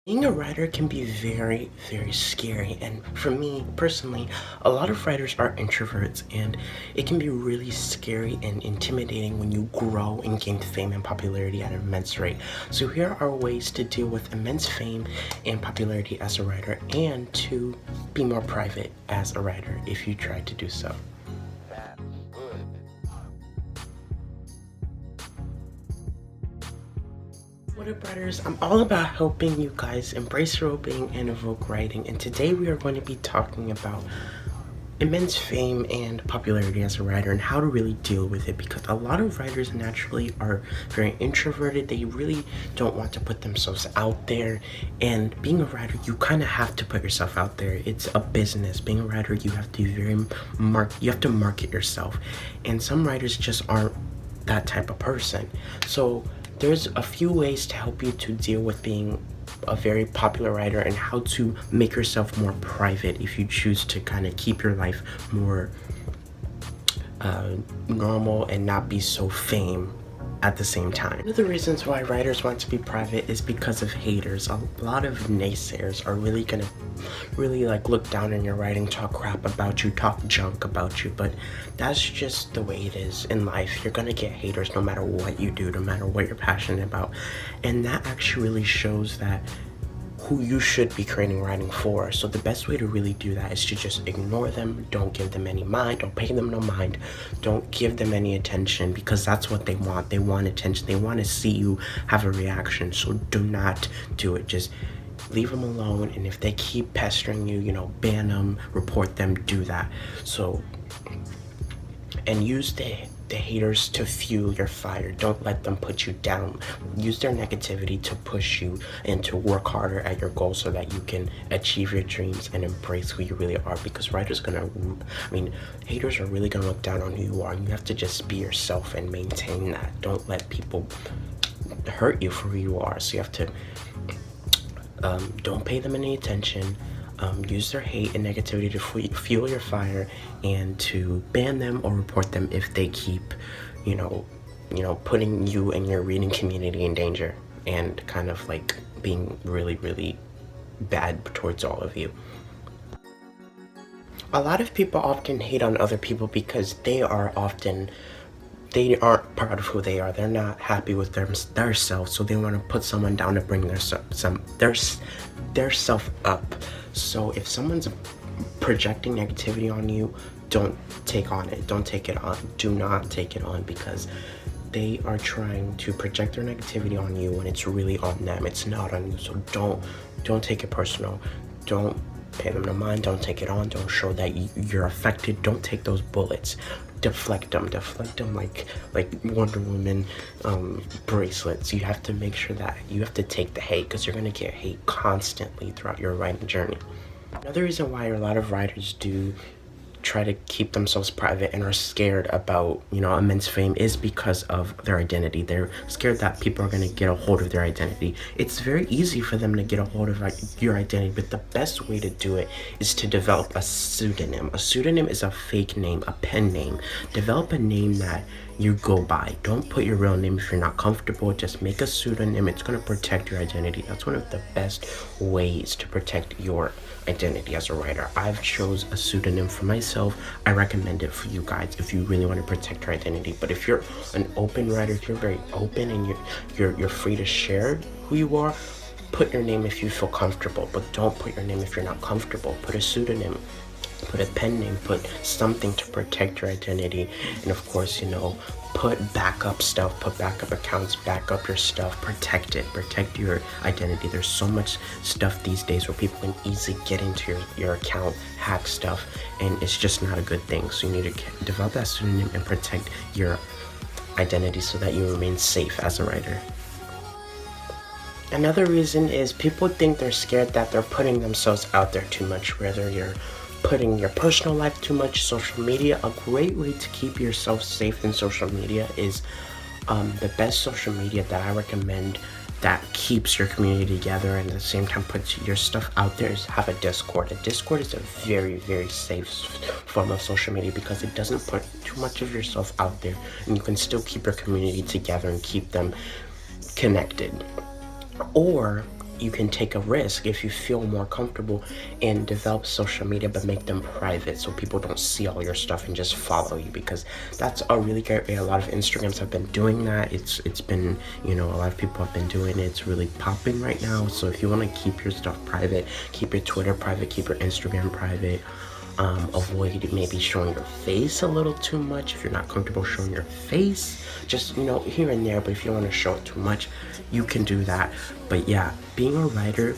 Being a writer can be very, very scary, and for me personally, a lot of writers are introverts, and it can be really scary and intimidating when you grow and gain fame and popularity at an immense rate. So here are ways to deal with immense fame and popularity as a writer, and to be more private as a writer if you try to do so. What up, writers? I'm all about helping you guys embrace your wellbeing and evoke writing, and today we are going to be talking about immense fame and popularity as a writer and how to really deal with it, because a lot of writers naturally are very introverted. They really don't want to put themselves out there, and being a writer, you kind of have to put yourself out there. It's a business. Being a writer, you have to be you have to market yourself, and some writers just aren't that type of person. So there's a few ways to help you to deal with being a very popular writer and how to make yourself more private if you choose to kind of keep your life more normal and not be so fame at the same time. One of the reasons why writers want to be private is because of haters. A lot of naysayers are really gonna like look down on your writing, talk crap about you, talk junk about you, but that's just the way it is in life. You're gonna get haters no matter what you do, no matter what you're passionate about, and that actually really shows that who you should be creating writing for. So the best way to really do that is to just ignore them. Don't give them any mind. Don't pay them no mind. Don't give them any attention, because that's what they want. They want attention. They want to see you have a reaction. So do not do it. Just leave them alone. And if they keep pestering you, ban them, report them, do that. So, and use the haters to fuel your fire. Don't let them put you down. Use their negativity to push you and to work harder at your goals so that you can achieve your dreams and embrace who you really are, because haters are really gonna look down on who you are, and you have to just be yourself and maintain that. Don't let people hurt you for who you are. So you have to don't pay them any attention. Use their hate and negativity to fuel your fire, and to ban them or report them if they keep, putting you and your reading community in danger and kind of like being really, really bad towards all of you. A lot of people often hate on other people because they aren't proud of who they are. They're not happy with their self, so they want to put someone down to bring their self up. So if someone's projecting negativity on you, don't take on it. Don't take it on. Do not take it on, because they are trying to project their negativity on you when it's really on them. It's not on you. So don't take it personal. Don't pay them no mind. Don't take it on. Don't show that you're affected. Don't take those bullets. Deflect them like Wonder Woman bracelets. You have to make sure that you have to take the hate, because you're going to get hate constantly throughout your writing journey. Another reason why a lot of writers do try to keep themselves private and are scared about, immense fame is because of their identity. They're scared that people are going to get a hold of their identity. It's very easy for them to get a hold of your identity, but the best way to do it is to develop a pseudonym. A pseudonym is a fake name, a pen name. Develop a name that you go by. Don't put your real name if you're not comfortable. Just make a pseudonym. It's going to protect your identity. That's one of the best ways to protect your identity as a writer. I've chose a pseudonym for myself. I recommend it for you guys if you really want to protect your identity. But if you're an open writer, if you're very open and you're free to share who you are, put your name if you feel comfortable, but don't put your name if you're not comfortable. Put a pseudonym, put a pen name, put something to protect your identity. And of course, put backup stuff, put backup accounts, back up your stuff, protect it, protect your identity. There's so much stuff these days where people can easily get into your account, hack stuff, and it's just not a good thing. So you need to develop that pseudonym and protect your identity so that you remain safe as a writer. Another reason is people think they're scared that they're putting themselves out there too much, whether you're putting your personal life too much, social media. A great way to keep yourself safe in social media is the best social media that I recommend that keeps your community together and at the same time puts your stuff out there is have a Discord. A Discord is a very, very safe form of social media because it doesn't put too much of yourself out there, and you can still keep your community together and keep them connected. Or you can take a risk if you feel more comfortable and develop social media, but make them private so people don't see all your stuff and just follow you, because that's a really great way. A lot of Instagrams have been doing that. It's been, you know, a lot of people have been doing it. It's really popping right now. So if you want to keep your stuff private, keep your Twitter private, keep your Instagram private. Avoid maybe showing your face a little too much if you're not comfortable showing your face, just, you know, here and there. But if you don't want to show it too much, you can do that. But yeah, being a writer,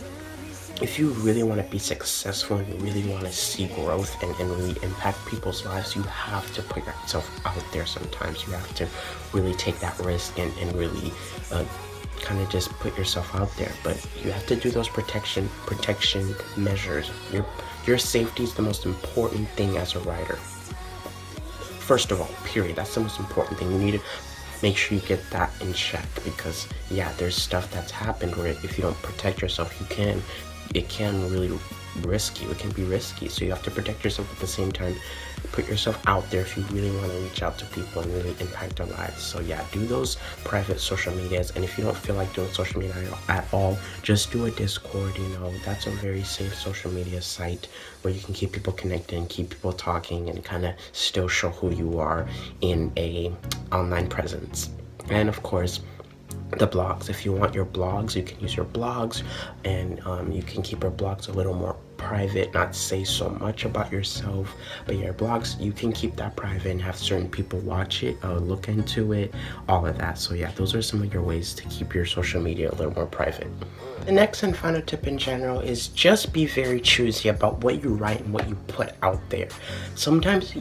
if you really want to be successful and you really want to see growth and really impact people's lives, you have to put yourself out there. Sometimes you have to really take that risk and really kind of just put yourself out there. But you have to do those protection measures. Your safety is the most important thing as a writer. First of all, period. That's the most important thing. You need to make sure you get that in check, because yeah, there's stuff that's happened where if you don't protect yourself, it can really risky. It can be risky. So you have to protect yourself at the same time. Put yourself out there if you really want to reach out to people and really impact their lives. So yeah, do those private social medias. And if you don't feel like doing social media at all, just do a Discord. You know, that's a very safe social media site where you can keep people connected and keep people talking and kind of still show who you are in a online presence. And of course, the blogs. If you want your blogs, you can use your blogs, and you can keep your blogs a little more private, not say so much about yourself. But your blogs, you can keep that private and have certain people watch it, look into it, all of that. So yeah, those are some of your ways to keep your social media a little more private. The next and final tip in general is just be very choosy about what you write and what you put out there. Sometimes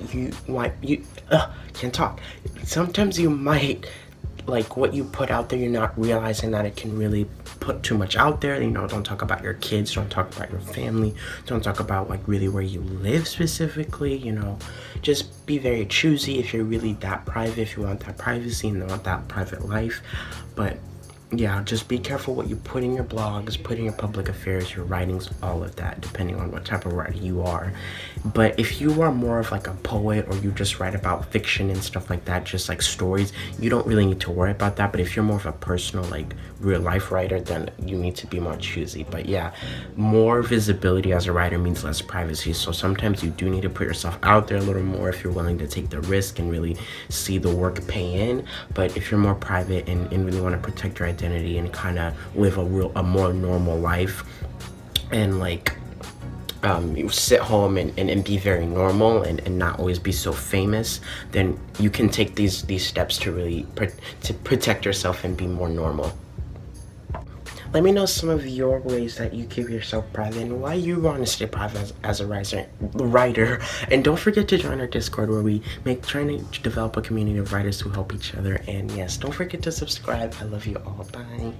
Sometimes you might, like, what you put out there, you're not realizing that it can really put too much out there. You know, don't talk about your kids, don't talk about your family, don't talk about like really where you live specifically. You know, just be very choosy if you're really that private, if you want that privacy and want that private life. But yeah, just be careful what you put in your blogs, put in your public affairs, your writings, all of that, depending on what type of writer you are. But if you are more of like a poet, or you just write about fiction and stuff like that, just like stories, you don't really need to worry about that. But if you're more of a personal, like real life writer, then you need to be more choosy. But yeah, more visibility as a writer means less privacy. So sometimes you do need to put yourself out there a little more if you're willing to take the risk and really see the work pay in. But if you're more private and really want to protect your identity and kind of live a more normal life, and like you sit home and be very normal and not always be so famous, then you can take these steps to really to protect yourself and be more normal. Let me know some of your ways that you keep yourself private and why you want to stay private as a writer. And don't forget to join our Discord, where we trying to develop a community of writers who help each other. And yes, don't forget to subscribe. I love you all. Bye.